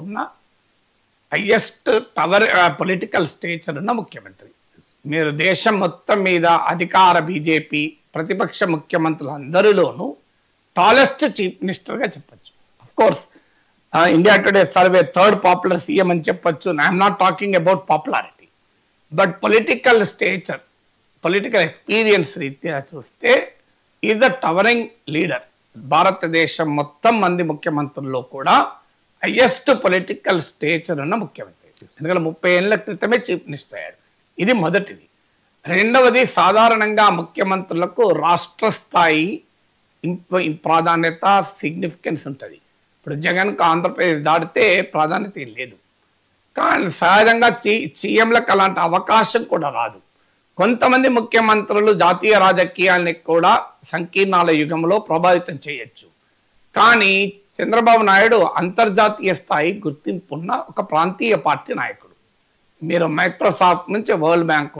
ఉన్న highest power political stature ఉన్న ముఖ్యమంత్రి. మీరు దేశం మొత్తం మీద అధికార బీజేపీ ప్రతిపక్ష ముఖ్యమంత్రులు అందరిలోనూ టాలెస్ట్ చీఫ్ మినిస్టర్గా చెప్పచ్చు. Of course India today survey third popular CM అని చెప్పొచ్చు. I'm not talking about popularity, but political stature, political experience రీత్యా చూస్తే ఈజ్ ద టవరింగ్ లీడర్. భారతదేశం మొత్తం మంది ముఖ్యమంత్రుల్లో కూడా హైయెస్ట్ పొలిటికల్ స్టేచర్ ఉన్న ముఖ్యమంత్రి. ఎందుకంటే 30 ఏళ్ల క్రితమే చీఫ్ మినిస్టర్ అయ్యాడు. ఇది మొదటిది. రెండవది, సాధారణంగా ముఖ్యమంత్రులకు రాష్ట్ర స్థాయి ప్రాధాన్యత, సిగ్నిఫికెన్స్ ఉంటుంది. ఇప్పుడు జగన్కు ఆంధ్రప్రదేశ్ దాటితే ప్రాధాన్యత లేదు. కానీ సహజంగా సీఎంలకు అలాంటి అవకాశం కూడా రాదు. కొంతమంది ముఖ్యమంత్రులు జాతీయ రాజకీయాల్ని కూడా సంకీర్ణాల యుగంలో ప్రభావితం చేయొచ్చు. కానీ చంద్రబాబు నాయుడు అంతర్జాతీయ స్థాయి గుర్తింపున్న ఒక ప్రాంతీయ పార్టీ నాయకుడు. మీరు మైక్రోసాఫ్ట్ నుంచి వరల్డ్ బ్యాంక్